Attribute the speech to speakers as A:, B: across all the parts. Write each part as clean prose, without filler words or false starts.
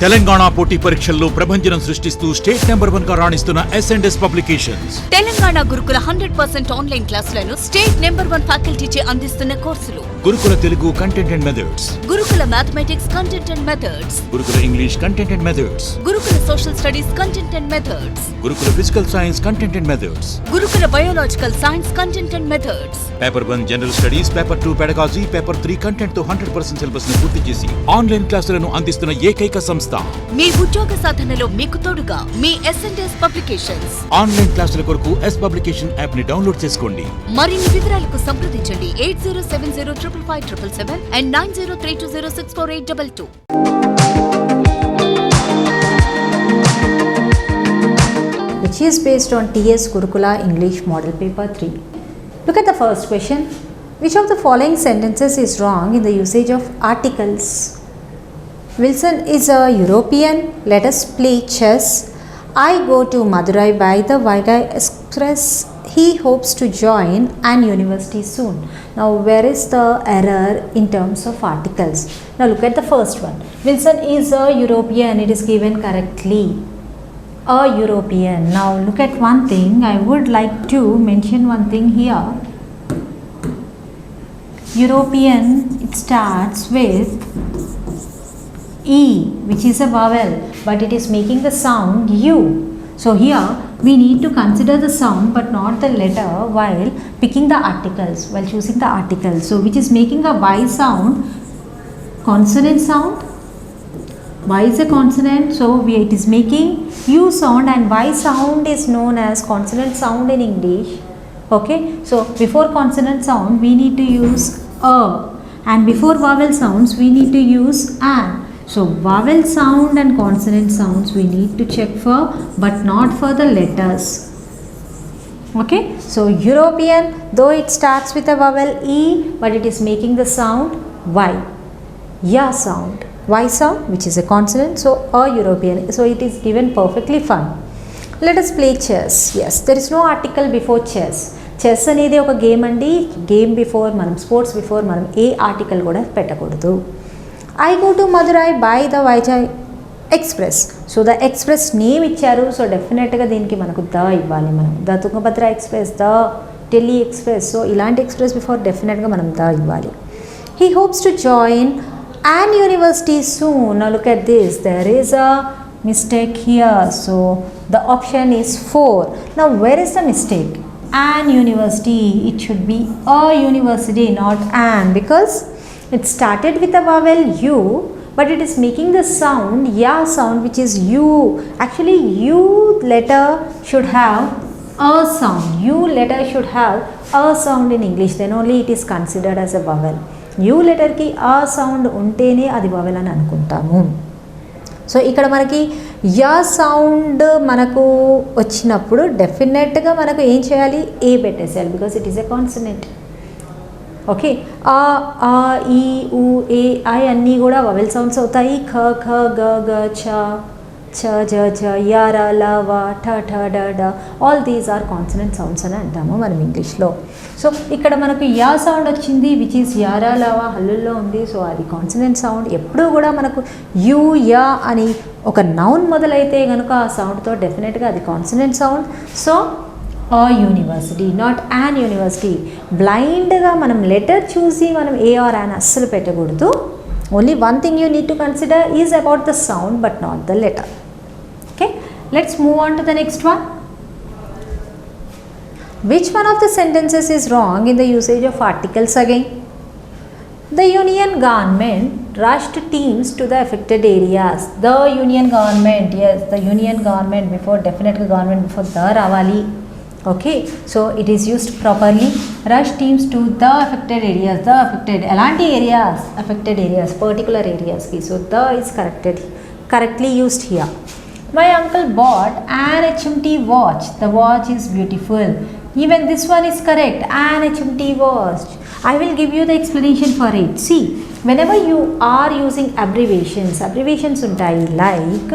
A: తెలంగాణ పోటీ పరీక్షల్లో ప్రభంజనం సృష్టిస్తూ స్టేట్ నెంబర్ 1 గా రాణిస్తున్న S&S publications.
B: Telangana Gurukula 100% online క్లాసులను స్టేట్ నెంబర్ 1 ఫ్యాకల్టీచే అందిస్తున్న కోర్సులు.
A: Gurukula Telugu content and methods,
B: Gurukula mathematics content and methods,
A: Gurukula English content and methods,
B: Gurukula social studies content and methods,
A: Gurukula physical science content and methods,
B: Gurukula biological science content and methods.
A: Paper 1 general studies, paper 2 pedagogy, paper 3 content తో 100% syllabus ను పూర్తి చేసి online క్లాసులను అందిస్తున్న ఏకైక సంస్థ.
B: మీ ఉద్యోగ సాధనలో మీకు తోడుగా మీ S&S పబ్లికేషన్స్.
A: ఆన్లైన్ క్లాసుల కొరకు S పబ్లికేషన్ యాప్ ని డౌన్లోడ్ చేసుకోండి.
B: మరిన్ని వివరాలకు సంప్రదించండి 8070555577 and 9032064822.
C: which is based on TS Gurukula English Model Paper 3. Look at the first question. Which of the following sentences is wrong in the usage of articles? Wilson is a European. Let us play chess. I go to Madurai by the Vaigai Express. He hopes to join an university soon. Now, where is the error in terms of articles? Now, look at the first one. Wilson is a European. It is given correctly. A European. Now, look at one thing. I would like to mention one thing here. European, it starts with E, which is a vowel, but it is making the sound U. So here we need to consider the sound but not the letter while picking the articles, while choosing the articles. So which is making a Y sound, consonant sound. Y is a consonant, so it is making U sound, and Y sound is known as consonant sound in English. Okay, so before consonant sound we need to use a, and before vowel sounds we need to use an. So vowel sound and consonant sounds we need to check for, but not for the letters. Okay, so European, though it starts with a vowel E, but it is making the sound Y. Ya sound, Y sound, which is a consonant, so a European. So it is given perfectly fine. Let us play chess. Yes, there is no article before chess. Chess అనేది ఒక game అండి. Game before మనం, sports before మనం ఏ article కూడా పెట్టకూడదు. I go to Madurai by the Vizag express. So the express name ఇచ్చారు, so డెఫినెట్గా దీనికి మనకు ద ఇవ్వాలి. మనం the Tungabhadra express, the Delhi express, so ఇలాంటి ఎక్స్ప్రెస్ బిఫోర్ డెఫినెట్గా మనం ద ఇవ్వాలి. He hopes to join an university soon. Now look at this, there is a mistake here, so the option is 4. Now where is the mistake? An university, it should be a university, not an, because it started with a vowel U, but it is making the sound ya sound, which is U. Actually U letter should have a sound. U letter should have a sound in English, then only it is considered as a vowel. U letter ki a sound untene adi vowel అని అనుకుంటాము. So ఇక్కడ మనకి yeah sound మనకు వచ్చినప్పుడు డెఫినెట్గా మనకు ఏం చేయాలి, ఏ పెట్టేసేయాలి, because it is a consonant. Okay, ఆ ఆ ఈ ఊ ఏ ఐ అన్నీ కూడా వవెల్ సౌండ్స్ అవుతాయి. ఖ ఖ గ గ ఛ ఛ జ ఝ యా ర ల వ ఠ ఠ డ డ, all these are consonant sounds అని అంటాము మనం ఇంగ్లీష్లో. సో ఇక్కడ మనకు యా సౌండ్ వచ్చింది, విచ్ ఈస్ యారా లావా హల్లుల్లో ఉంది, సో అది కాన్సనెంట్ సౌండ్. ఎప్పుడూ కూడా మనకు యు యా అని ఒక నౌన్ మొదలైతే కనుక ఆ సౌండ్తో డెఫినెట్గా అది కాన్సనెంట్ సౌండ్. సో ఆ యూనివర్సిటీ, నాట్ యాన్ యూనివర్సిటీ. బ్లైండ్గా మనం లెటర్ చూసి మనం ఏ ఆర్ యాన్ అస్సలు పెట్టకూడదు. Only one thing you need to consider is about the sound but not the letter. Okay, let's move on to the next one. Which one of the sentences is wrong in the usage of articles again? The Union government rushed teams to the affected areas. The Union government, yes, the Union government, before definitely government, before the ravali. Okay, so it is used properly. Rush teams to the affected areas. The affected, elanti areas, affected areas, particular areas. So the is correctly used here. My uncle bought an HMT watch. The watch is beautiful. Even this one is correct, an HMT watch. I will give you the explanation for it. See, whenever you are using abbreviations untai like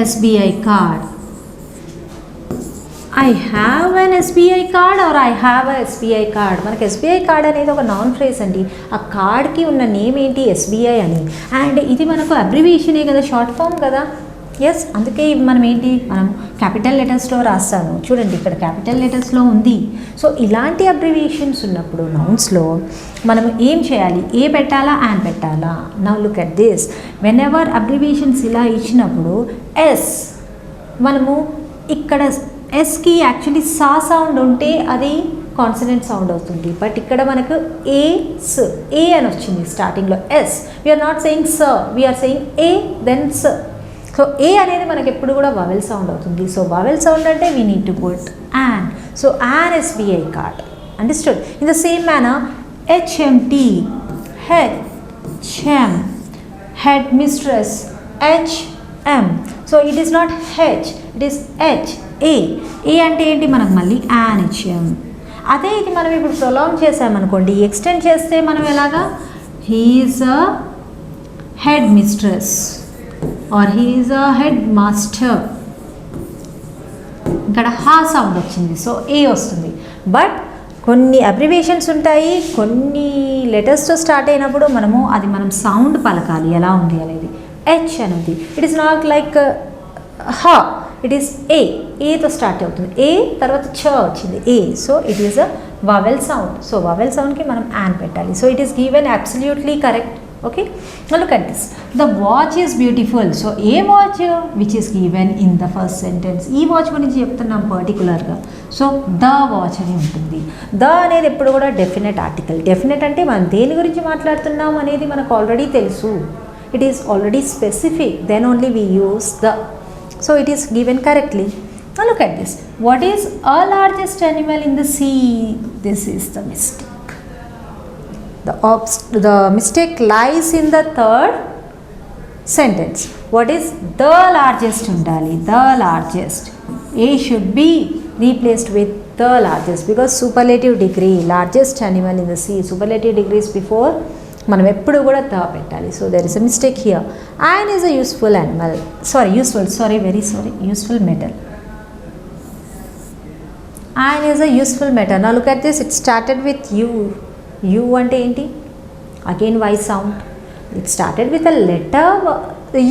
C: SBI card, I have an SBI card or I have a SBI card. మనకి SBI card అనేది ఒక non phrase అండి. ఆ కార్డ్కి ఉన్న name ఏంటి? SBI అని. And ఇది మనకు అబ్రివేషనే కదా, షార్ట్ ఫామ్ కదా. ఎస్, అందుకే మనం ఏంటి, మనం క్యాపిటల్ లెటర్స్లో రాస్తాను. చూడండి ఇక్కడ క్యాపిటల్ లెటర్స్లో ఉంది. సో ఇలాంటి అబ్రివేషన్స్ ఉన్నప్పుడు నౌన్స్లో మనం ఏం చేయాలి? ఏ పెట్టాలా, యాన్ పెట్టాలా? Now look at this. When ever abbreviations ఇలా ఇచ్చినప్పుడు ఎస్, మనము ఇక్కడ ఎస్కి యాక్చువల్లీ సా సౌండ్ ఉంటే అది కాన్సనెంట్ సౌండ్ అవుతుంది. బట్ ఇక్కడ మనకు ఏస్, ఏ అని వచ్చింది స్టార్టింగ్లో. ఎస్, వీఆర్ నాట్ సెయింగ్ స, వీఆర్ సెయింగ్ ఏ దెన్ స. సో ఏ అనేది మనకి ఎప్పుడు కూడా వవెల్ సౌండ్ అవుతుంది. సో వవెల్ సౌండ్ అంటే we need to put an. So an SBI card. Understood? In the same manner HMT, HM, head mistress, HM. So it is not H, it is H. A అంటే ఏంటి? మనకు మళ్ళీ an HM. అదే ఇది మనం ఇప్పుడు prolong చేసామనుకోండి, extend చేస్తే మనం ఎలాగా, he is a head mistress or he is a head master. ఇక్కడ హా సౌండ్ వచ్చింది, సో ఏ వస్తుంది. బట్ కొన్ని అబ్రివేషన్స్ ఉంటాయి, కొన్ని లెటర్స్తో స్టార్ట్ అయినప్పుడు మనం సౌండ్ పలకాలి ఎలా ఉంది అనేది. హెచ్ అనేది it is not like ha, it is ఏతో స్టార్ట్ అవుతుంది. ఏ తర్వాత చ వచ్చింది, a. So it is a vowel sound. So vowel సౌండ్కి మనం యాన్ పెట్టాలి. So it is given absolutely correct. Okay, now look at this. The watch is beautiful. So a watch which is given in the first sentence. ఈ watch గురించి చెప్తున్నాం పర్టికులర్గా. So the watch అని ఉంటుంది. The అనేది ఎప్పుడు కూడా డెఫినెట్ ఆర్టికల్. డెఫినెట్ అంటే మనం దేని గురించి మాట్లాడుతున్నాం అనేది మనకు ఆల్రెడీ తెలుసు. It is already specific, then only we use the. So it is given correctly. Now look at this. What is a largest animal in the sea? This is the mistake. The mistake lies in the third sentence. What is the largest undali? The largest. A should be replaced with the largest because superlative degree, largest animal in the sea. Superlative degree is before మనం ఎప్పుడు కూడా the పెట్టాలి. So there is a mistake here. Iron is a useful animal. Useful metal. Iron is a useful metal. Now look at this. It started with U. U అంటే ఏంటి? Again Y sound. It started with a letter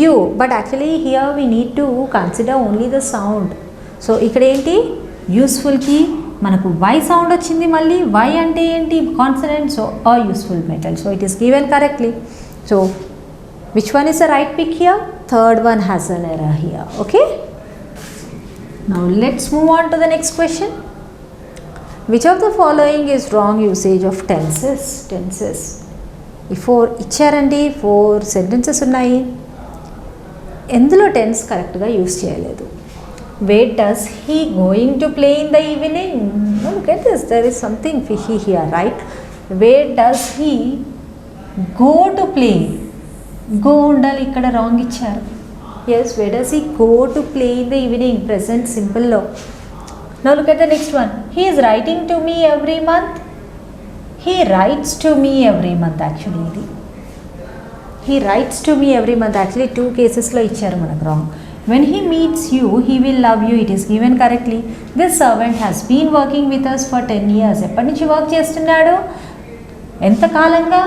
C: U, but actually here we need to consider only the sound. So ఇక్కడ ఏంటి? యూస్ఫుల్కి మనకు why sound వచ్చింది. మళ్ళీ Y అంటే ఏంటి? Consonant. So a useful metal. So it is given correctly. So which one is the right pick here? Third one has an error here. Okay, now let's move on to the next question. Which of the following is wrong usage of tenses? Tenses. ఈ 4 ఇచ్చారండి, 4 sentences ఉన్నాయి. ఎందులో tense కరెక్ట్గా use చేయలేదు. Where does he going to play in the evening? Look at this. There is something fishy here, right? Where does he go to play? Go ఉండాలి, ఇక్కడ wrong ఇచ్చారు. Yes, where does he go to play in the evening? Present simple లో. Now look at the next one. He is writing to me every month. He writes to me every month actually. He writes to me every month. Actually 2 కేసెస్లో ఇచ్చారు మనకు wrong. When he meets you, he will love you. It is given correctly. This servant has been working with us for 10 years. ఎప్పటి నుంచి work చేస్తున్నాడు? ఎంతకాలంగా?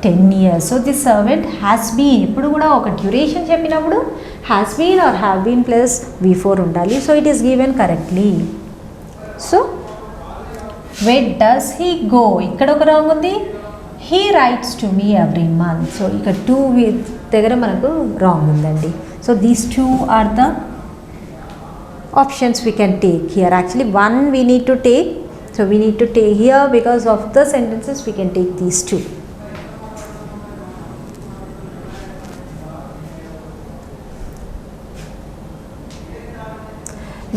C: 10 years. So this servant has been. ఇప్పుడు కూడా ఒక duration చెప్పినప్పుడు has been or have been plus V4 ఉండాలి. So it is given correctly. So where does he go? ఇక్కడ ఒక రాంగ్ ఉంది. He writes to me every month. So ఇక్కడ 2 దగ్గర మనకు రాంగ్ ఉందండి. So these 2 are the options we can take here. Actually 1 we need to take. So we need to take here because of the sentences we can take these 2.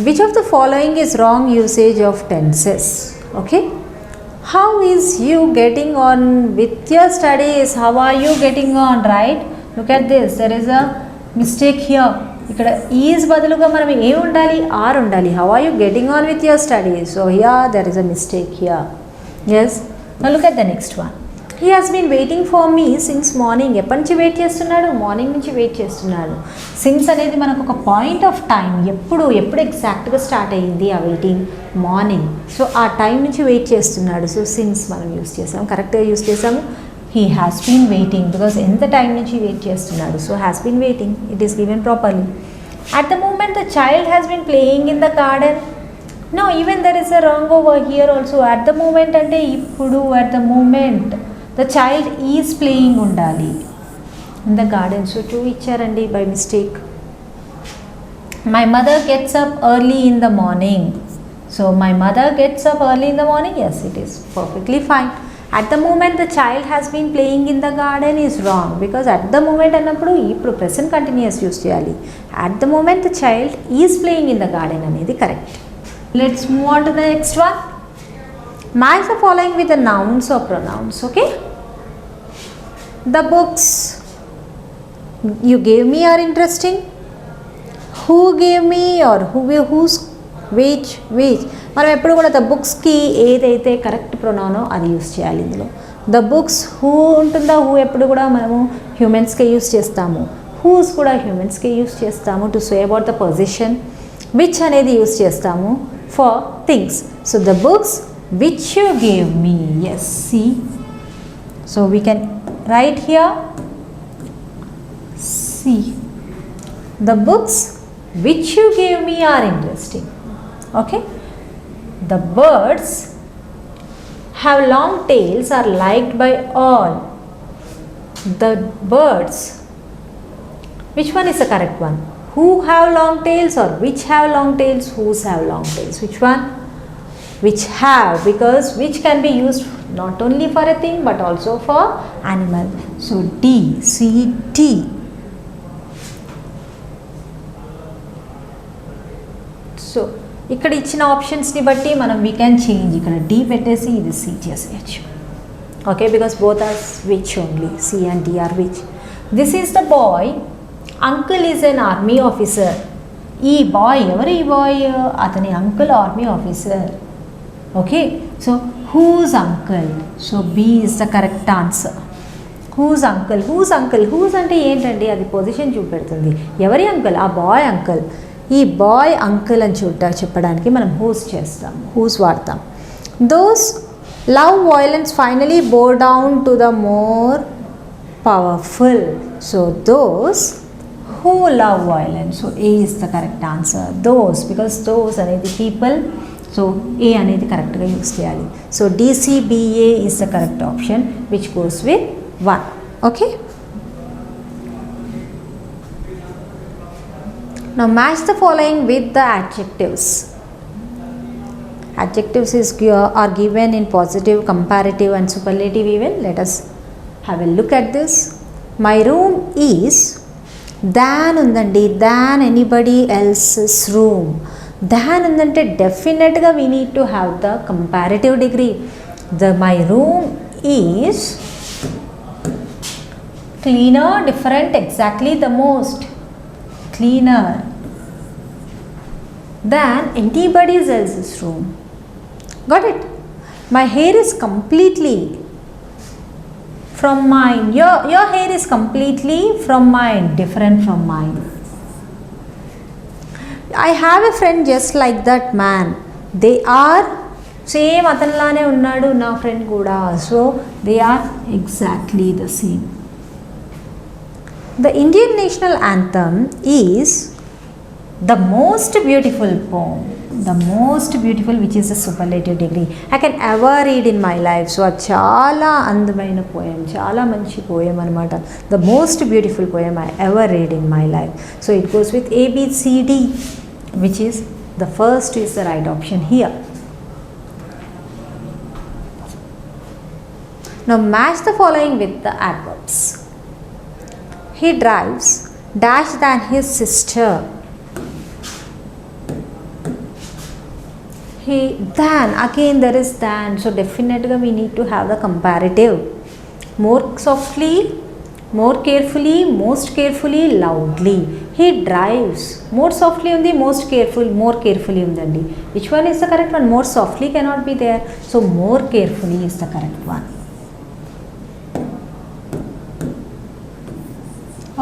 C: Which of the following is wrong usage of tenses? Okay, how is you getting on with your studies? How are you getting on? Right, look at this. There is a mistake here. ఇక్కడ is బదులుగా మనం ఏం ఉండాలి? Are ఉండాలి. How are you getting on with your studies? So here there is a mistake here. Yes, now look at the next one. He has been waiting for me since morning. ఎప్పటి నుంచి wait చేస్తున్నాడు? Morning నుంచి wait చేస్తున్నాడు. Since అనేది మనకు ఒక point of time, ఎప్పుడు ఎగ్జాక్ట్గా స్టార్ట్ అయ్యింది ఆ వెయిటింగ్? మార్నింగ్. సో ఆ టైం నుంచి వెయిట్ చేస్తున్నాడు. సో సిన్స్ మనం యూస్ చేసాము, కరెక్ట్గా యూస్ చేసాము. He has been waiting because ఎంత టైం నుంచి వెయిట్ చేస్తున్నాడు. So has been waiting, it is given properly. At the moment the child has been playing in the garden. No, even there is a wrong over here also. At the moment అంటే ఇప్పుడు, at the moment the child is playing ఉండాలి in the garden. So 2 ఇచ్చారండి by mistake. My mother gets up early in the morning. So my mother gets up early in the morning. Yes, it is perfectly fine. At the moment the child has been playing in the garden is wrong because at the moment అన్నప్పుడు ఇప్పుడు present continuous use చేయాలి. At the moment the child is playing in the garden అనేది correct. Let's move on to the next one. Match the following with the nouns or pronouns. Okay, the books you gave me are interesting. Who gave me or whose, which. మనం ఎప్పుడు కూడా the బుక్స్కి ఏదైతే correct ప్రొనౌనో అది use చేయాలి ఇందులో. The books who ఉంటుందా? Who ఎప్పుడు కూడా మనము హ్యూమన్స్కే యూస్ చేస్తాము. హూస్ కూడా హ్యూమన్స్కే యూస్ చేస్తాము to say about the position. Which అనేది యూస్ చేస్తాము for things. So the books which you gave me. Yes, see, so we can write here, see, the books which you gave me are interesting. Okay, the birds have long tails are liked by all. The birds, which one is the correct one? Who have long tails or which have long tails? Whose have long tails? Which one? Which have, because which can be used not only for a thing but also for animal. So D, C, T. So ఇక్కడ ఇచ్చిన ఆప్షన్స్ని బట్టి మనం we can change. ఇక్కడ D పెట్టేసి ఇది C చేసేయచ్చు. Okay, because both are which only. C and D are which. This is the boy. Uncle is an army officer. ఈ బాయ్ ఎవరు? ఈ బాయ్ అతని uncle army officer. Okay, so whose uncle. So B is the correct answer. Whose uncle. Whose అంటే ఏంటండి? అది position చూపెడుతుంది. ఎవరి అంకుల్? ఆ బాయ్ అంకుల్. ఈ బాయ్ అంకుల్ అని చెప్పడానికి మనం హూజ్ చేస్తాం, హూజ్ వాడతాం. Those love violence finally bow down to the more powerful. So those who love violence. So A is the correct answer. Those, because those అనేది people. సో ఏ అనేది కరెక్ట్గా use చేయాలి. So DCBA is the correct option which goes with 1. Okay, now match the following with the adjectives. Adjectives are given in positive, comparative and superlative even. Let us have a look at this. My room is than ఉందండి, than anybody else's room. than ఉందంటే డెఫినెట్గా we need to have the comparative degree. My room is cleaner, different, exactly the most cleaner than anybody else's room. Got it? My hair is completely from mine. Your hair is completely from mine, different from mine. I have a friend just like that man. They are same అతనిలానే ఉన్నాడు నా friend కూడా. So they are exactly the same. The Indian national anthem is the most beautiful poem. The most beautiful, which is a superlative degree, I can ever read in my life. So చాలా అందమైన poem, చాలా మంచి poem అనమాట. The most beautiful poem I ever read in my life. So it goes with A, B, C, D, which is the first is the right option here. Now match the following with the adverbs. He drives dash than his sister. He than, again there is than, so definitely we need to have the comparative. More softly, more carefully, most carefully, loudly. He drives. More softly undi, most careful, more carefully undandi. Which one is the correct one? More softly cannot be there, so more carefully is the correct one.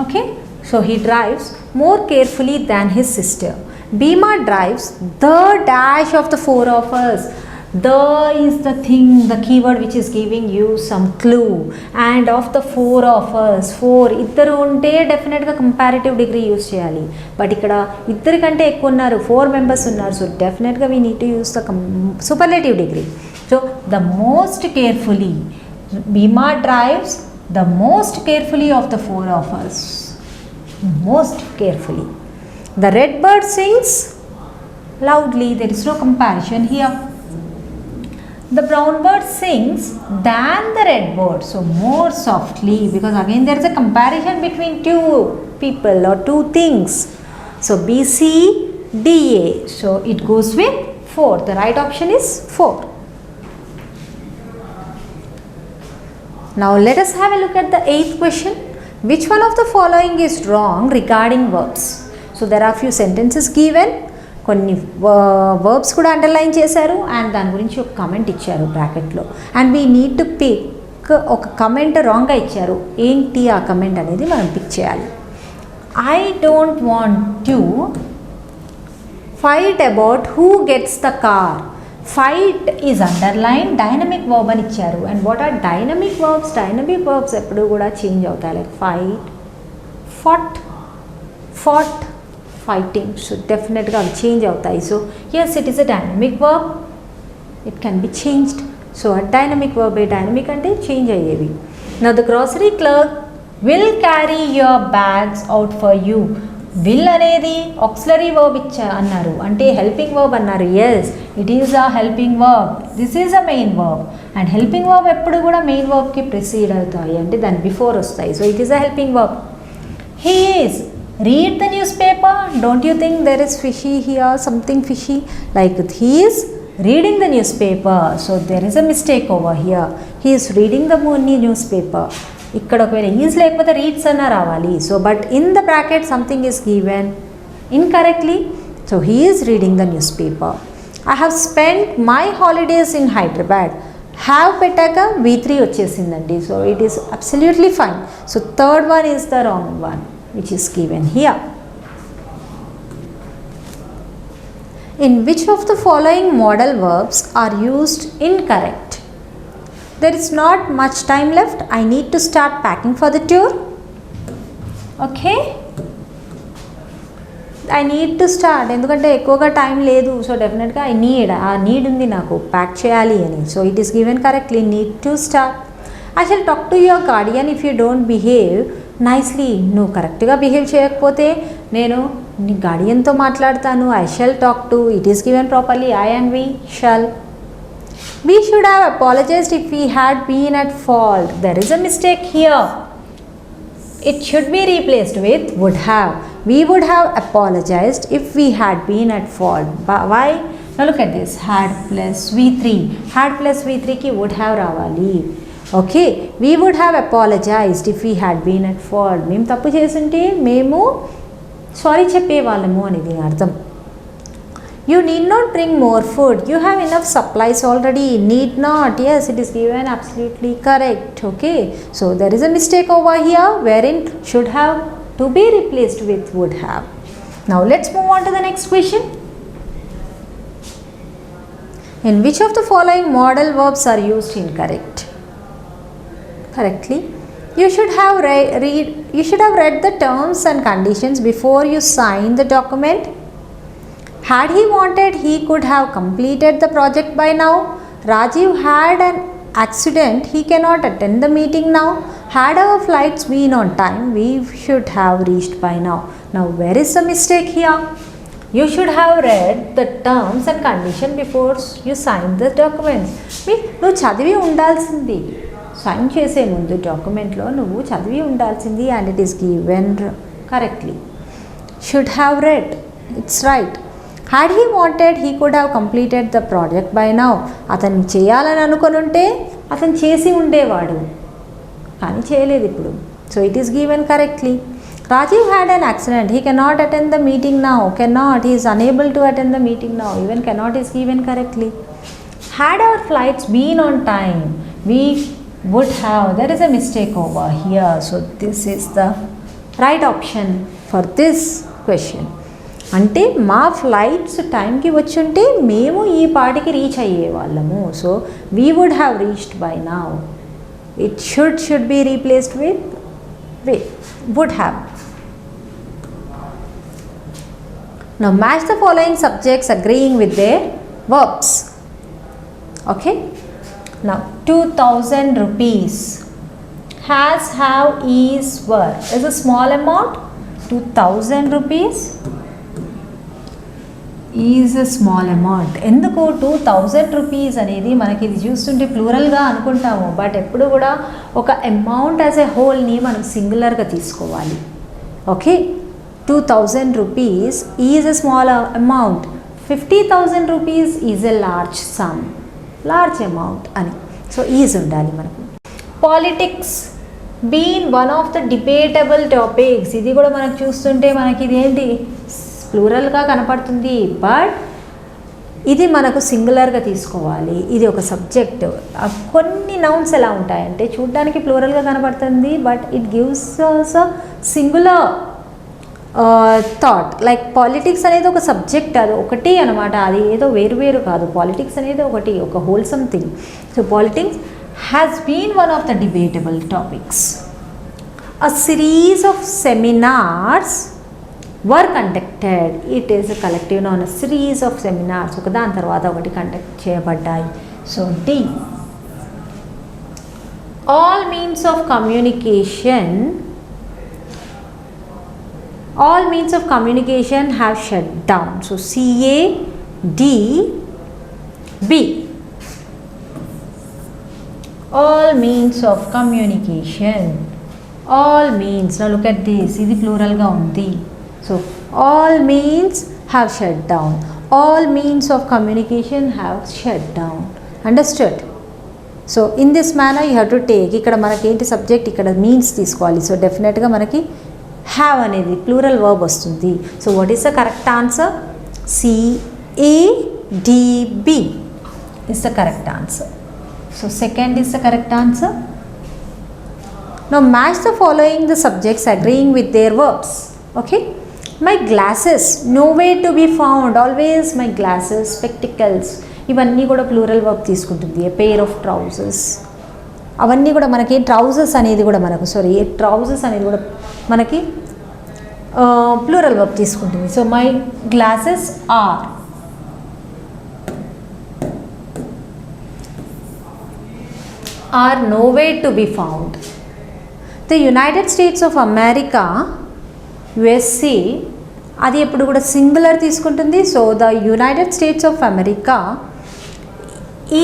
C: Okay, so he drives more carefully than his sister. Bhima drives the dash of the four of us. The is the thing, the keyword which is giving you some clue. And of the four of us, four ఇద్దరు ఉంటే డెఫినెట్గా comparative degree use చేయాలి. But ఇక్కడ ఇద్దరి కంటే ఎక్కువ ఉన్నారు, 4 members ఉన్నారు. సో డెఫినెట్గా we need to use the superlative degree. So the most carefully, Bhima drives the most carefully of the four of us. Most carefully. The red bird sings loudly. There is no comparison here. The brown bird sings than the red bird, so more softly, because again there is a comparison between two people or two things. So B, C, D, A. So it goes with 4. The right option is 4. Now let us have a look at the 8th question. Which one of the following is wrong regarding verbs? So there are few sentences given. కొన్ని verbs కూడా underline చేశారు and దాని గురించి ఒక comment ఇచ్చారు బ్రాకెట్లో. And we need to pick ఒక comment రాంగ్గా ఇచ్చారు. ఏంటి ఆ కమెంట్ అనేది మనం పిక్ చేయాలి. I don't want to fight about who gets the car. Fight is underline, dynamic verb అని ఇచ్చారు. And what are dynamic verbs? Dynamic verbs ఎప్పుడు కూడా చేంజ్ అవుతాయి. Like fight, fought, fought, fighting. So డెఫినెట్గా అవి చేంజ్ అవుతాయి. So yes, it is a dynamic verb, it can be changed. So ఆ dynamic verb, dynamic అంటే చేంజ్ అయ్యేవి. నా the grocery clerk will carry your bags out for you. Will అనేది auxiliary verb అన్నారు, అంటే హెల్పింగ్ వర్బ్ అన్నారు. Yes, it is a helping verb, this is a main verb. And helping verb ఎప్పుడు కూడా main వర్బ్కి precede అవుతాయి, అంటే దాని before వస్తాయి. So it is a helping verb. He is read the newspaper. Don't you think there is fishy here, something fishy? Like he is reading the newspaper. So there is a mistake over here. He is reading the newspaper. ఇక్కడ ఒకవేళ is లేకపోతే reads అన్న రావాలి. So but in the bracket something is given incorrectly. So he is reading the news paper. I have spend my holidays in Hyderabad. Have పెట్టాక V3 వచ్చేసిందండి. So it is absolutely fine. So third one is the wrong one which is given here. In which of the following modal verbs are used incorrect? There is not much time left. I need to start packing for the tour. Okay, I need to start ఎందుకంటే ఎక్కువగా time లేదు. So డెఫినెట్గా I need, ఆ need ఉంది నాకు pack చేయాలి అని. So it is given correctly, need to start. I shall talk to your guardian if you don't behave nicely. నువ్వు కరెక్ట్గా బిహేవ్ చేయకపోతే నేను నీ గార్డియన్తో మాట్లాడతాను. I shall talk to, it is given properly, I and we shall. We should have apologised if we had been at fault. There is a mistake here. It should be replaced with would have. We would have apologised if we had been at fault. Why? Now look at this, had plus V3. Had plus V3కి would have రావాలి. Okay, we would have apologised if we had been at fault. మేము తప్పు చేస్తుంటే మేము sorry చెప్పేవాళ్ళము అని దీని అర్థం. You need not bring more food. You have enough supplies already. Need not, yes, it is given absolutely correct. Okay, so there is a mistake over here where in should have to be replaced with would have. Now let's move on to the next question. In which of the following modal verbs are used incorrect? Correctly, you should have read the terms and conditions before you sign the document. Had he wanted, he could have completed the project by now. Rajiv had an accident, he cannot attend the meeting now. Had our flights been on time, we should have reached by now. Now where is the mistake here? You should have read the terms and conditions before you sign the documents. నువ్వు చదివి ఉండాల్సింది, sign చేసే ముందు డాక్యుమెంట్లో నువ్వు చదివి ఉండాల్సింది. And it is given correctly. Should have read, it's right. Had he wanted, he could have completed the project by now. అతను చేయాలని అనుకుని ఉంటే అతను చేసి ఉండేవాడు, కానీ చేయలేదు ఇప్పుడు. So it is given correctly. Rajiv had an accident, he cannot attend the meeting now. Cannot, he is unable to attend the meeting now. Even cannot is given correctly. Had our flights been on time, we would have, there is a mistake over here. So this is the right option for this question. అంటే మా flights టైంకి వచ్చి ఉంటే మేము ఈ పాటికి reach అయ్యే వాళ్ళము. So we would have reached by now. It should be replaced with would have. Now match the following subjects agreeing with their verbs. Okay. Now 2000 rupees. Has, have, is, were is a small amount. 2000 rupees is a small amount. ఎందుకు 2000 rupees అనేది మనకి ఇది చూస్తుంటే ప్లూరల్గా అనుకుంటాము, but ఎప్పుడు కూడా ఒక amount as a హోల్ని మనం సింగులర్గా తీసుకోవాలి. Okay. 2000 rupees is a small amount. 50,000 rupees is a large sum, large amount అని. సో ఈజ్ ఉండాలి మనకు. Politics been one of the debatable topics. ఇది కూడా మనకు చూస్తుంటే మనకి ఇది ఏంటి ప్లూరల్గా కనపడుతుంది, బట్ ఇది మనకు సింగులర్గా తీసుకోవాలి. ఇది ఒక సబ్జెక్ట్. కొన్ని నౌన్స్ ఎలా ఉంటాయంటే చూడ్డానికి ప్లూరల్గా కనపడుతుంది, but it gives us a singular thought. Like politics అనేది ఒక సబ్జెక్ట్, అది ఒకటి అనమాట, అది ఏదో వేరు కాదు. పాలిటిక్స్ అనేది ఒకటి, ఒక wholesome thing. So politics has been one of the debatable topics. A series of seminars were conducted. It is a collective noun. Series of seminars ఒకదాని తర్వాత ఒకటి కండక్ట్ చేయబడ్డాయి. So the. All means of communication. All means of communication have shut down. So CADB. All means of communication. All means. Now look at this. This plural ga undi. So all means have shut down. All means of communication have shut down. Understood? So in this manner you have to take. ikkada manaki enti subject, ikkada means తీసుకోవాలి. So definite గా మనకి have అనేది plural verb వస్తుంది. So what is the correct answer? CADB is the correct answer. So second is the correct answer. Now match the following the subjects agreeing with their verbs. Okay. My glasses, nowhere to be found. Always my glasses. Spectacles, ఇవన్నీ కూడా plural verb తీసుకుంటుంది. A pair of trousers, అవన్నీ కూడా మనకి trousers అనేది కూడా మనకు trousers అనేది కూడా మనకి ప్లూరల్ వర్బ్ తీసుకుంటుంది. So my glasses are nowhere to be found. The United States of America, USA, అది ఎప్పుడు కూడా సింగులర్ తీసుకుంటుంది. So the United States of America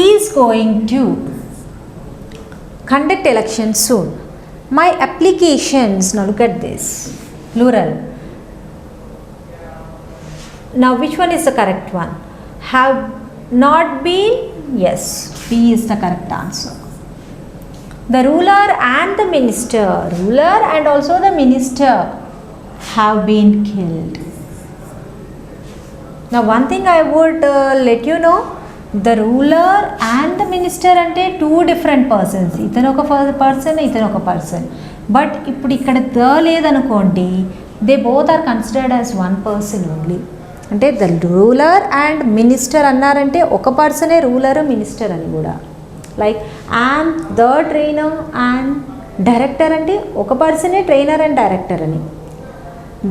C: is going to conduct elections soon. My applications, now look at this, plural. Now which one is the correct one? Have not been. Yes, B is the correct answer. The ruler and the minister, ruler and also the minister have been killed. Now one thing I would let you know, the ruler and the minister అంటే two different persons. ఇతను ఒక person, ఇతను ఒక person. But ఇప్పుడు ఇక్కడ the లేదనుకోండి, they both are considered as one person only. అంటే the ruler and minister అన్నారంటే ఒక పర్సనే రూలర్ మినిస్టర్ అని కూడా. Like and the trainer and director అంటే ఒక పర్సనే ట్రైనర్ అండ్ డైరెక్టర్ అని.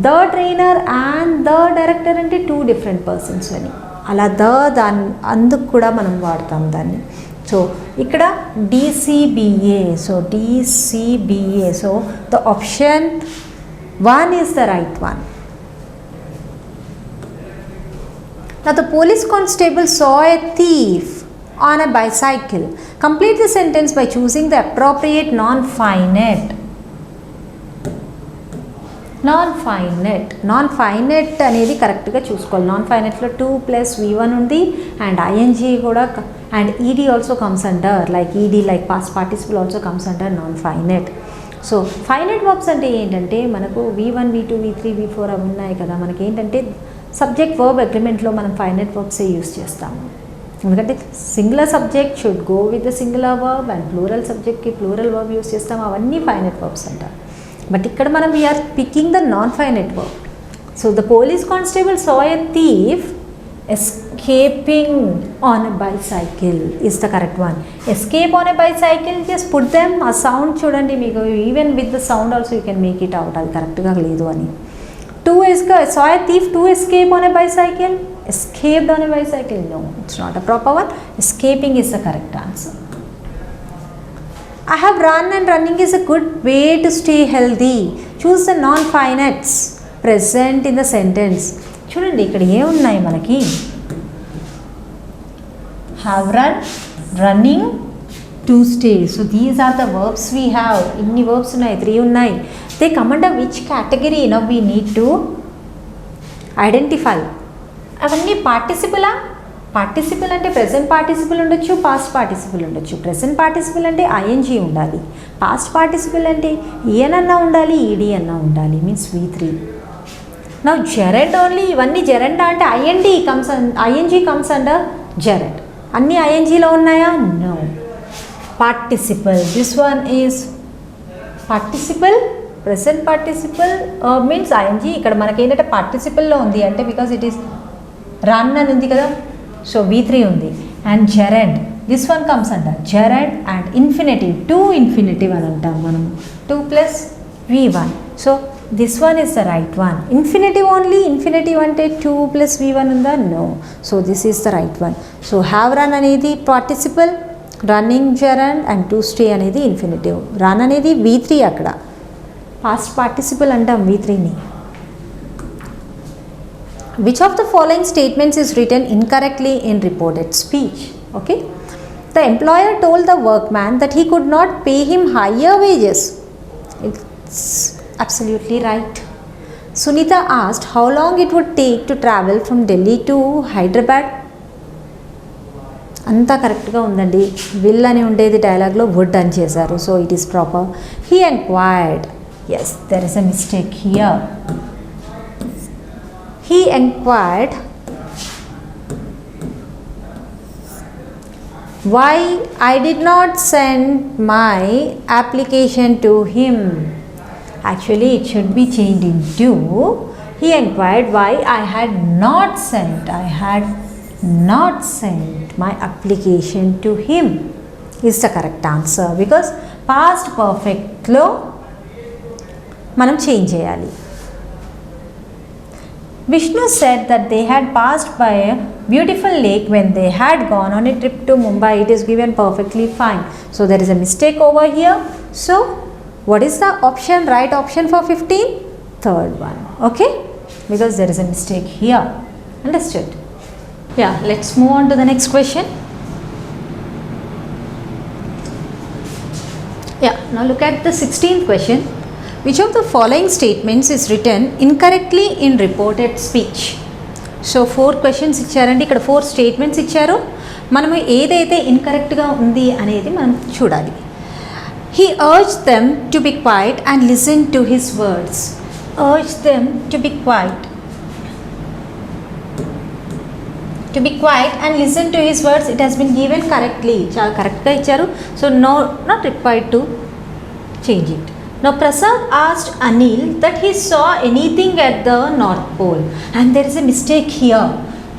C: The trainer and the director అంటే టూ డిఫరెంట్ పర్సన్స్ అని. అలా దాన్ని అందుకు కూడా మనం వాడతాం దాన్ని. సో ఇక్కడ DCBA. So DCBA. So the option 1 is the right one. Now the police constable saw a thief on a bicycle. Complete the sentence by choosing the appropriate non-finite. Non finite అనేది కరెక్ట్గా చూసుకోవాలి. Non ఫైనెట్లో 2+V1 ఉంది and ING కూడా and ED also comes under. Like ED like past participle also comes under non finite. So finite verbs అంటే ఏంటంటే మనకు V1, V2, V3, V4 అవి ఉన్నాయి కదా. మనకి ఏంటంటే సబ్జెక్ట్ వర్బ్ అగ్రిమెంట్లో మనం ఫైనెట్ వర్బ్సే యూస్ చేస్తాము. ఎందుకంటే singular subject should go with the singular verb and plural సబ్జెక్ట్కి ప్లూరల్ వర్బ్ యూస్ చేస్తాము. అవన్నీ ఫైనెట్ వర్బ్స్ అంటారు. బట్ ఇక్కడ మనం we're picking the non finite verb. So the police constable saw a thief escaping on a bicycle is the correct one. Escape on a bicycle, just put them a sound చూడండి, మీకు even with the sound also you can make it out, అది కరెక్ట్గా లేదు అని. saw a thief to escape on a bicycle, escaped on a bicycle, no, it's not a proper one. Escaping is the correct answer. I have run and running is a good way to stay healthy. Choose the non-finites present in the sentence. చూడండి ఇక్కడ ఏమున్నాయి మనకి, have run, running, to stay. So these are the verbs we have. ఇన్ని verbs ఉన్నాయి, 3 ఉన్నాయి. They come under which category? Now we need to identify. అవన్నీ పార్టిసిపులా? Participle అంటే present participle ఉండొచ్చు, పాస్ట్ పార్టిసిపుల్ ఉండొచ్చు. ప్రెజెంట్ పార్టిసిపుల్ అంటే ఐఎన్జీ ఉండాలి, past participle అంటే ఈఎన్ అన్నా ఉండాలి, ఈడీ అన్నా ఉండాలి, మీన్స్ V3. నా జెరెండ్ ఓన్లీ, ఇవన్నీ జెరెండా అంటే ఐఎన్జీ కమ్స్ అండర్ జెరెండ్. అన్నీ ఐఎన్జీలో ఉన్నాయా? No. Participle, this one is participle, present participle means ING. ఇక్కడ మనకేంటంటే పార్టిసిపల్లో ఉంది అంటే బికాజ్ ఇట్ ఈస్ రన్ అని ఉంది కదా, సో V3 ఉంది. And gerund, this one comes under gerund. And infinitive, to infinitive అని అంటాం మనం, 2 + V1. So this one is the right one. Infinitive only, infinitive అంటే 2 + V1 ఉందా? No. So this is the right one. So have run అనేది participle, running gerund, and to stay అనేది infinitive. Run అనేది V3, అక్కడ past participle అంటాం V3ని. Which of the following statements is written incorrectly in reported speech? Okay. The employer told the workman that he could not pay him higher wages. It's absolutely right. Sunita asked how long it would take to travel from Delhi to Hyderabad. అంతా కరెక్ట్గా ఉందండి. Will అని ఉండేది డైలాగ్లో would అని చేశారు, so it is proper. He enquired, yes there is a mistake here. He enquired why I did not send my application to him. Actually, it should be changed into he enquired why I had not sent my application to him is the correct answer, because past perfect lo మనం change చేయాలి. Vishnu said that they had passed by a beautiful lake when they had gone on a trip to Mumbai. It is given perfectly fine. So there is a mistake over here. So what is the option, right option for 15? Third one. Okay? Because there is a mistake here. Understood? Yeah, let's move on to the next question. Yeah, now look at the 16th question. Which of the following statements is written incorrectly in reported speech? So 4 questions ఇచ్చారండి, ఇక్కడ 4 statements ఇచ్చారు. మనము ఏదైతే ఇన్కరెక్ట్గా ఉంది అనేది మనం చూడాలి. He urged them to be quiet and listen to his words. Urged them to be quiet. To be quiet and listen to his words. It has been given correctly. చాలా కరెక్ట్గా ఇచ్చారు. So no, not required to change it. Now Prasad asked Anil that he saw anything at the North Pole, and there is a mistake here.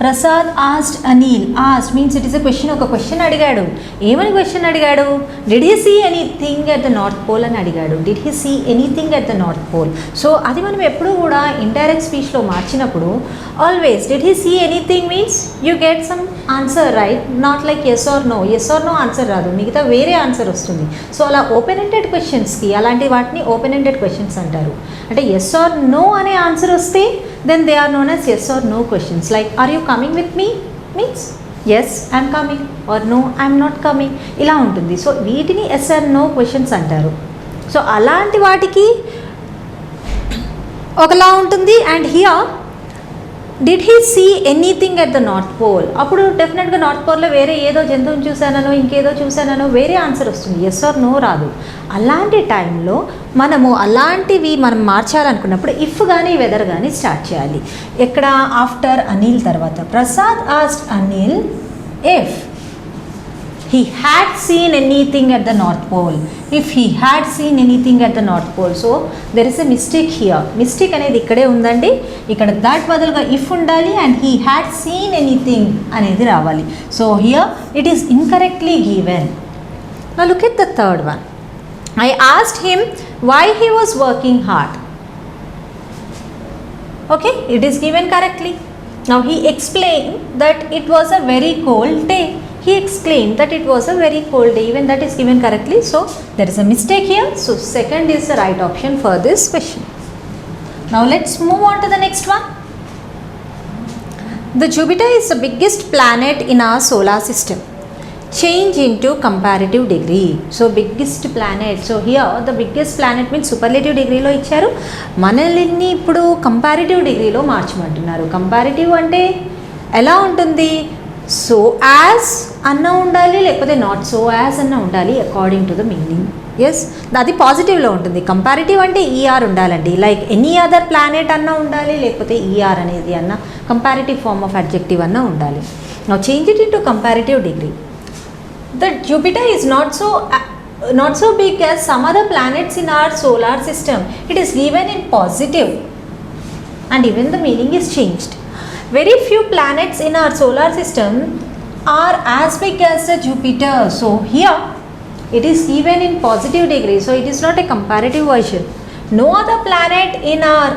C: Prasad asked Anil. Asked means it is a question. ఒక question అడిగాడు. ఏమని question అడిగాడు? Did he see anything at the North Pole అని అడిగాడు. Did he see anything at the North Pole? So అది మనం ఎప్పుడు కూడా ఇండైరెక్ట్ స్పీచ్లో మార్చినప్పుడు always did he see anything means you get some answer, right? Not like yes or no. Yes or no answer రాదు, మిగతా వేరే ఆన్సర్ వస్తుంది. So అలా ఓపెన్ ఎండెడ్ క్వశ్చన్స్కి అలాంటి వాటిని ఓపెన్ ఎండెడ్ క్వశ్చన్స్ అంటారు. అంటే ఎస్ ఆర్ నో అనే ఆన్సర్ వస్తే then they are known as yes or no questions. Like, are you coming with me means yes I am coming, or no I am not coming, ఇలా ఉంటుంది. So వీటిని yes and no questions అంటారు. సో అలాంటి వాటికి ఒకలా ఉంటుంది. And here did he see anything at the North Pole, అప్పుడు డెఫినెట్గా నార్త్ పోల్లో వేరే ఏదో జంతువుని చూశానో ఇంకేదో చూశానో వేరే ఆన్సర్ వస్తుంది, ఎస్ ఆర్ నో రాదు. అలాంటి టైంలో మనము అలాంటివి మనం మార్చాలనుకున్నప్పుడు ఇఫ్ కానీ వెదర్ కానీ స్టార్ట్ చేయాలి. ఎక్కడ? ఆఫ్టర్ అనిల్ తర్వాత. Prasad asked Anil if he had seen anything at the North Pole. If he had seen anything at the North Pole. So there is a mistake here. Mistake అనేది ఇక్కడే ఉందండి. ఇక్కడ that బదులుగా if ఉండాలి and he had seen anything అనేది రావాలి. So here it is incorrectly given. Now look at the third one. I asked him why he was working hard. Okay, it is given correctly. Now he explained that it was a very cold day. He exclaimed that it was a very cold day. Even that is given correctly. So there is a mistake here. So second is the right option for this question. Now let's move on to the next one. The Jupiter is the biggest planet in our solar system. Change into comparative degree. So biggest planet. So here the biggest planet means superlative degree లో ఇచ్చారు. మనల్ని ఇప్పుడు comparative డిగ్రీలో మార్చమంటున్నారు. Comparative అంటే ఎలా ఉంటుంది? So as అన్న ఉండాలి, లేకపోతే నాట్ సో యాజ్ అన్న ఉండాలి according to the meaning. Yes, అది పాజిటివ్లో ఉంటుంది. కంపారిటివ్ అంటే ఈఆర్ ఉండాలండి. లైక్ ఎనీ అదర్ ప్లానెట్ అన్న ఉండాలి, లేకపోతే ఈఆర్ అనేది అన్న కంపారిటివ్ ఫార్మ్ ఆఫ్ అడ్జెక్టివ్ అన్న ఉండాలి. Now change it into comparative degree. The Jupiter is not so big as some other planets in our solar system. It is given in positive and even the meaning is changed. Very few planets in our solar system are as big as the Jupiter. So here it is given in positive degree. So it is not a comparative version. No other planet in our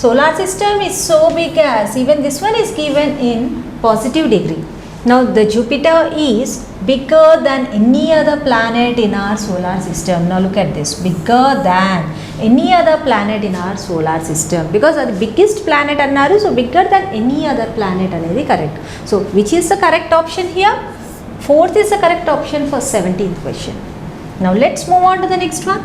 C: solar system is so big as. Even this one is given in positive degree. Now the Jupiter is bigger than any other planet in our solar system. Now look at this, bigger than any other planet in our solar system, because the biggest planet annaru, so bigger than any other planet anedi correct. So which is the correct option here? Fourth is the correct option for 17th question. Now let's move on to the next one.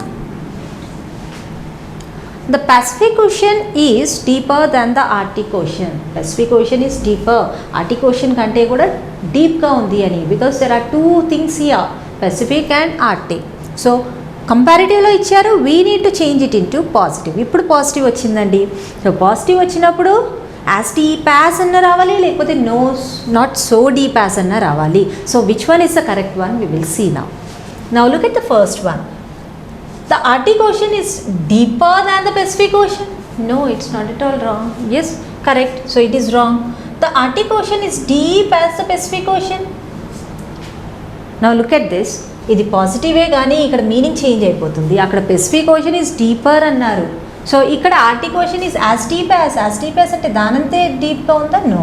C: The Pacific Ocean is deeper than the Arctic Ocean. Pacific Ocean is deeper. Arctic Ocean kante kuda deep ga undi ani, because there are two things here, Pacific and Arctic. So comparative lo icharu, we need to change it into positive. Ippudu positive vachindandi. So positive vachinappudu as deep as anna ravali, lekapothe no not so deep as anna ravali. So which one is the correct one? We will see now. Now look at the first one. The Arctic Ocean is deeper than the Pacific Ocean. No, it's not at all wrong. Yes, correct. So it is wrong. The Arctic Ocean is deep as the Pacific Ocean. Now look at this. ఇది పాజిటివే కానీ ఇక్కడ meaning change అయిపోతుంది. అక్కడ Pacific ocean is deeper అన్నారు. So ఇక్కడ Arctic Ocean is as deep as అంటే దానంతే డీప్గా ఉందా? No.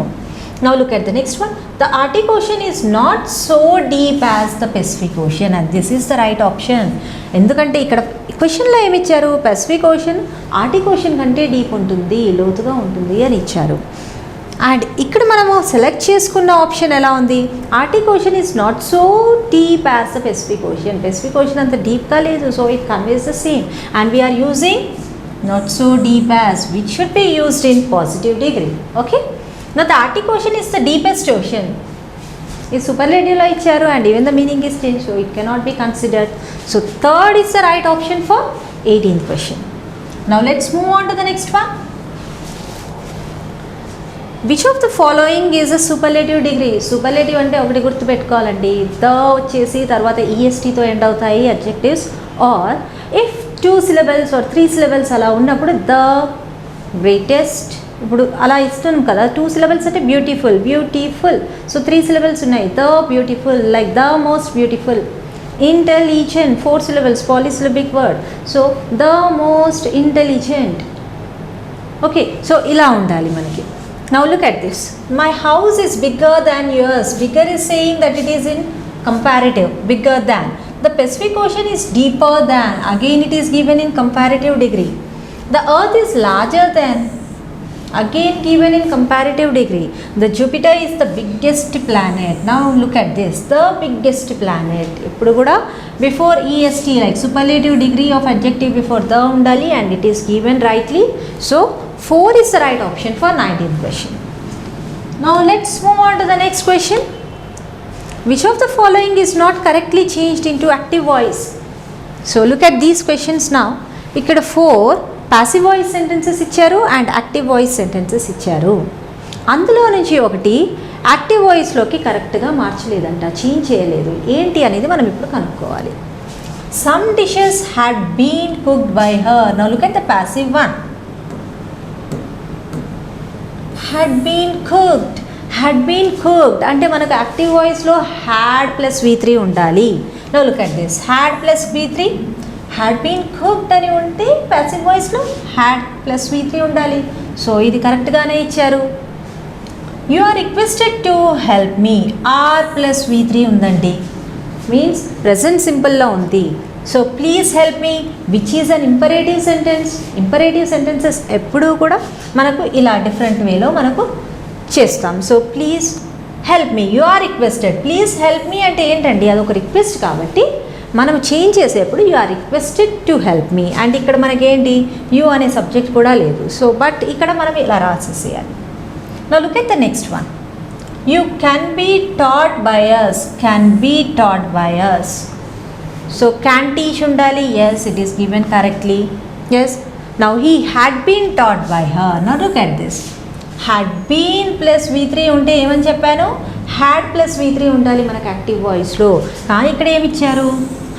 C: Now look at the next one. The Arctic Ocean is not so deep as the Pacific Ocean, and this is the right option. ఎందుకంటే ఇక్కడ క్వశ్చన్లో ఏమి ఇచ్చారు? Pacific ocean Arctic ocean కంటే deep ఉంటుంది, లోతుగా ఉంటుంది అని ఇచ్చారు. అండ్ ఇక్కడ మనము సెలెక్ట్ చేసుకున్న ఆప్షన్ ఎలా ఉంది? Arctic Ocean is not so deep as the Pacific Ocean. Pacific Ocean అంత డీప్గా లేదు, so it conveys the same. And we are using not so deep as, which should be used in positive degree. Okay. Now the Arctic Ocean is the deepest ocean. Is superlative lo icharu and even the meaning is changed, so it cannot be considered. So third is the right option for 18th question. Now let's move on to the next one. Which of the following is a superlative degree? Superlative ante okati gurtu pettukovalandi. The vachesi tarvata est తో end avutayi adjectives, or if 2 syllables or 3 syllables ala unnappudu the greatest, ఇప్పుడు అలా ఇస్తున్నాం కదా, 2 syllables అంటే beautiful. So 3 syllables ఉన్నాయి, the beautiful, like the most beautiful. Intelligent 4 syllables, పాలీసిలబిక్ word, so the most intelligent. Okay, so ఇలా ఉండాలి మనకి. Now look at this. My house is bigger than yours. Bigger is saying that it is in comparative, bigger than. The Pacific ocean is deeper than, again it is given in comparative degree. The earth is larger than, again given in comparative degree. The Jupiter is the biggest planet. Now look at this, the biggest planet. Ippudu kuda before est, like superlative degree of adjective before the undali, and it is given rightly. So 4 is the right option for 19th question. Now let's move on to the next question. Which of the following is not correctly changed into active voice? So look at these questions now. Ikkada 4 passive voice sentences ఇచ్చారు and active voice sentences ఇచ్చారు. అందులో నుంచి ఒకటి active వాయిస్లోకి కరెక్ట్గా మార్చలేదంట, change చేయలేదు. ఏంటి అనేది మనం ఇప్పుడు కనుక్కోవాలి. Some dishes had been cooked by her. Now look at the passive one. Had been cooked. Had been cooked అంటే మనకు యాక్టివ్ వాయిస్లో హ్యాడ్ ప్లస్ V3 ఉండాలి. Now look at this. Had plus V3, had been cooked అని ఉంటే passive వాయిస్లో had plus V3 ఉండాలి. So ఇది కరెక్ట్గానే ఇచ్చారు. You are requested to help me. Are plus V3 ఉందండి, మీన్స్ ప్రజెంట్ సింపుల్లో ఉంది. So please help me which is an imperative sentence. Imperative sentences ఎప్పుడూ కూడా మనకు ఇలా డిఫరెంట్ వేలో మనకు చేస్తాం. So please help me, you are requested. Please help me అంటే ఏంటండి, అదొక రిక్వెస్ట్ కాబట్టి మనం చేంజ్ చేసేప్పుడు you are requested to help me. And ఇక్కడ మనకేంటి యు అనే సబ్జెక్ట్ కూడా లేదు. సో బట్ ఇక్కడ మనం ఇలా రాసేసేయాలి. Now look at the next one. You can be taught by us. Can be taught by us. So can teach ఉండాలి. Yes, it is given correctly. Yes. Now he had been taught by her. Now look at this. Had been plus V3 ఉంటే ఏమని చెప్పాను, had plus V3 ఉండాలి మనకు active వాయిస్లో. కానీ ఇక్కడ ఏమి ఇచ్చారు,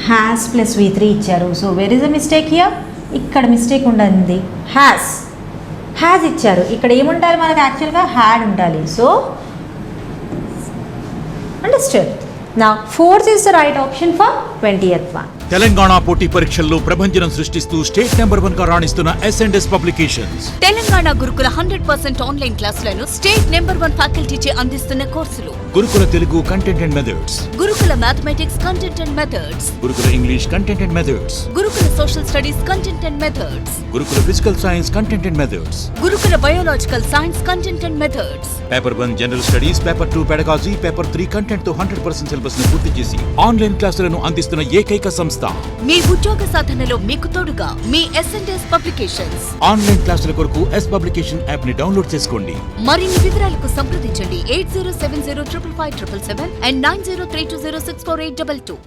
C: హ్యాస్ ప్లస్ V3 ఇచ్చారు. So where is the mistake here, ఇక్కడ మిస్టేక్ ఉండింది. హ్యాస్ ఇచ్చారు, ఇక్కడ ఏముండాలి మనకు యాక్చువల్గా హ్యాడ్ ఉండాలి. So understand. నా 4th is the right option for 20th one.
A: Telangana పోటీ పరీక్షల్లో ప్రభంజనం సృష్టిస్తూ స్టేట్ నెంబర్ 1 గా రాణిస్తున్న S&S publications.
B: Telangana Gurukula 100% online క్లాసులను స్టేట్ నెంబర్ 1 ఫ్యాకల్టీచే అందిస్తున్న కోర్సులు.
A: Gurukula Telugu content and methods,
B: Gurukula mathematics content and methods,
A: Gurukula English content and methods,
B: Gurukula social studies content and methods,
A: Gurukula physical science content and methods,
B: Gurukula biological science content and methods.
A: Paper 1 general studies, paper 2 pedagogy, paper 3 content తో 100% syllabus ను పూర్తి చేసి online క్లాసులను అందిస్తున్న ఏకైక సంస్థ.
B: మీ ఉద్యోగ సాధనలో మీకు తోడుగా మీ S&S పబ్లికేషన్స్.
A: ఆన్లైన్ క్లాసుల కొరకు S పబ్లికేషన్ యాప్ ని డౌన్లోడ్ చేసుకోండి.
B: మరిన్ని వివరాలకు సంప్రదించండి 80705577 and 9032064822.